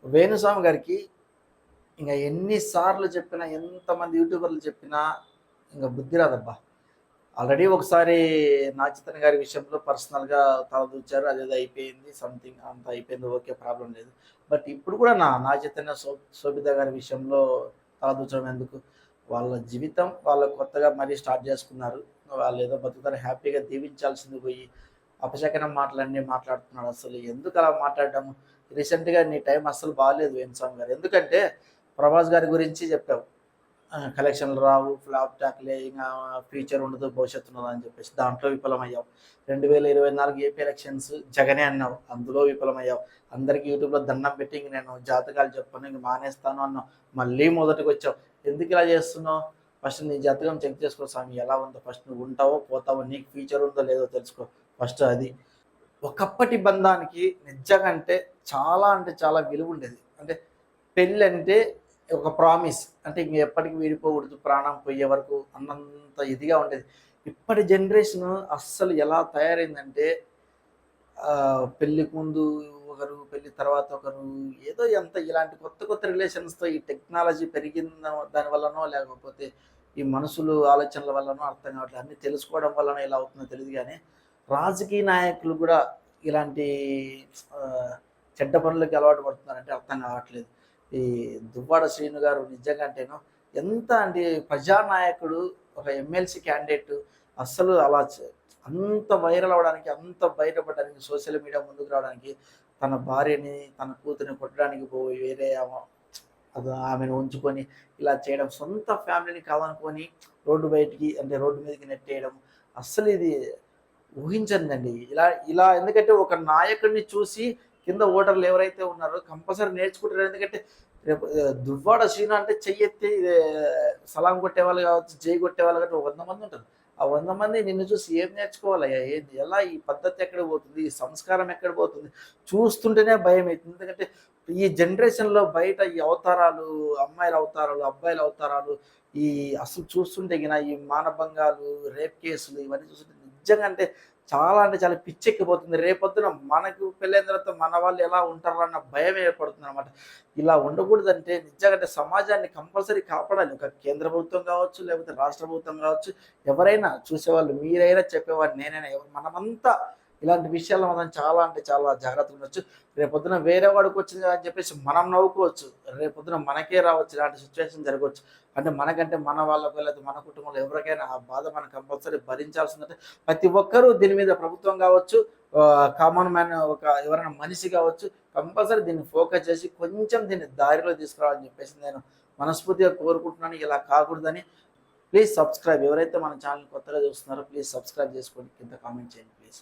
వేణుస్వామి గారికి ఇంక ఎన్నిసార్లు చెప్పినా, ఎంతమంది యూట్యూబర్లు చెప్పినా ఇంక బుద్ధి రాదబ్బా! ఆల్రెడీ ఒకసారి నాగచైతన్య గారి విషయంలో పర్సనల్‌గా తలదూర్చారు. అదేదో అయిపోయింది. సంథింగ్ అంతా అయిపోయింది. ఓకే. ప్రాబ్లమ్ లేదు. బట్ ఇప్పుడు కూడా నాగచైతన్య, శోభిత గారి విషయంలో తలదూర్చడం ఎందుకు? వాళ్ళ జీవితం వాళ్ళు కొత్తగా మళ్ళీ స్టార్ట్ చేసుకున్నారు. వాళ్ళేదో బతుకుతారు హ్యాపీగా దీవించాల్సింది పోయి, అపశకనం మాటలన్నీ మాట్లాడుతున్నాడు. అసలు ఎందుకలా మాట్లాడడం? రీసెంట్‌గా నీ టైం అస్సలు బాలేదు వేణుస్వామి గారు. ఎందుకంటే ప్రభాస్ గారి గురించి చెప్పావు. కలెక్షన్లు రావు, ఫ్లాప్ టాక్‌లే, ఇంగా ఫ్యూచర్ ఉండదు, భవిష్యత్తు ఉండదని చెప్పేసి దాంట్లో విఫలమయ్యావు. 2024 ఏపీ ఎలక్షన్స్ జగనే అన్నావు. అందులో విఫలమయ్యావు. అందరికి యూట్యూబ్‌లో దండం పెట్టి ఇంక నేను జాతకాలు చెప్పను, ఇంక మానేస్తాను అన్నావు. మళ్ళీ మొదటికొచ్చావు. ఎందుకు ఇలా చేస్తున్నావు? ఫస్ట్ నీ జాతకం చెక్ చేసుకో స్వామి ఎలా ఉందో. ఫస్ట్ నువ్వు ఉంటావో, పోతావో, నీకు ఫ్యూచర్ ఉందో లేదో తెలుసుకో. ఫస్ట్ అది. ఒకప్పటి బంధానికి నిజంగా అంటే చాలా విలువుండేది. అంటే పెళ్ళంటే ఒక ప్రామిస్. అంటే ఇంక ఎప్పటికి విడిపోకూడదు, ప్రాణం పోయే వరకు అన్నంత ఇదిగా ఉండేది. ఇప్పటి జనరేషన్ అస్సలు ఎలా తయారైందంటే పెళ్ళికి ముందు ఒకరు, పెళ్లి తర్వాత ఒకరు, ఏదో ఎంత ఇలాంటి కొత్త కొత్త రిలేషన్స్‌తో ఈ టెక్నాలజీ పెరిగిన దాని వల్లనో, లేకపోతే ఈ మనుషులు ఆలోచనల వల్లనో అర్థం కావట్లేదు. అన్నీ తెలుసుకోవడం వల్లనో ఇలా అవుతుందో తెలీదు గానీ, రాజకీయ నాయకులు గూడా ఇలాంటి ఆహ్, చెడ్డ పనులకి అలవాటు పడుతున్నారంటే అర్థం కావట్లేదు. ఈ దువ్వాడ శ్రీను గారు నిజంగా ఎంత ప్రజానాయకుడు, ఒక ఎమ్మెల్సీ క్యాండిడేట్ అస్సలు అలా అంత వైరల్ అవ్వడానికి, అంత బయటపడడానికి, సోషల్ మీడియా ముందుకు రావడానికి, తన భార్యని, తన కూతురిని కొట్టడానికి పోయి వేరే ఆమెను ఉంచుకొని ఇలా చేయడం, సొంత ఫ్యామిలీని కాదనుకోని రోడ్డు మీదకి నెట్టేయడం, అస్సలు ఇది ఊహించనిదండి. ఇలా ఇలా ఎందుకంటే ఒక నాయకుడిని చూసి కింద ఓటర్లు ఎవరైతే ఉన్నారో కంపల్సరీ నేర్చుకుంటారు. ఎందుకంటే రేపు దువ్వాడ శ్రీను అంటే చెయ్యెత్తి సలాం కొట్టేవాళ్ళు కావచ్చు, జై కొట్టేవాళ్ళు కాబట్టి 100 మంది ఉంటారు. ఆ 100 మంది నిన్ను చూసి ఏం నేర్చుకోవాలయ్యా? ఏంది? ఎలా ఈ పద్ధతి ఎక్కడికి పోతుంది? ఈ సంస్కారం ఎక్కడికి పోతుంది? చూస్తుంటేనే భయమైతుంది. ఎందుకంటే ఈ జనరేషన్‌లో బయట ఈ అవతారాలు, అమ్మాయిల అవతారాలు, అబ్బాయిల అవతారాలు, ఈ అసలు చూస్తుంటే ఈ మానభంగాలు, రేప్ కేసులు ఇవన్నీ చూస్తుంటే నిజంగా చాలా పిచ్చెక్కిపోతుంది. రేపొద్దున మనకు పెళ్ళైన తర్వాత మన వాళ్ళు ఎలా ఉంటారన్న భయం ఏర్పడుతుందనమాట. ఇలా ఉండకూడదంటే నిజంగా సమాజాన్ని కంపల్సరీ కాపాడాలి. ఒక కేంద్ర ప్రభుత్వం కావచ్చు, లేకపోతే రాష్ట్ర ప్రభుత్వం కావచ్చు, ఎవరైనా చూసేవాళ్ళు మీరైనా, చెప్పేవారు నేనైనా, మనమంతా ఇలాంటి విషయాల్లో మనం చాలా జాగ్రత్తగా ఉండొచ్చు. రేపొద్దున వేరే వాడికి వచ్చింది కదా అని చెప్పేసి మనం నవ్వుకోవచ్చు. రేపొద్దున మనకే రావచ్చు, ఇలాంటి సిచ్యువేషన్ జరగవచ్చు. అంటే మనకంటే మన వాళ్ళకో లేదా మన కుటుంబంలో ఎవరికైనా ఆ బాధ మనం కంపల్సరీ భరించాల్సిందంటే ప్రతి ఒక్కరూ దీని మీద, ప్రభుత్వం కావచ్చు, కామన్ మ్యాన్, ఎవరైనా మనిషి కావచ్చు, కంపల్సరీ దీన్ని ఫోకస్ చేసి కొంచెం దీన్ని దారిలో తీసుకురావాలని చెప్పేసి నేను మనస్ఫూర్తిగా కోరుకుంటున్నాను. ఇలా కాకూడదని. Please subscribe. ఎవరైతే మన ఛానల్ కొత్తగా చూస్తున్నారో ప్లీజ్ సబ్స్క్రైబ్ చేసుకోండి. కింద కామెంట్ చేయండి ప్లీజ్.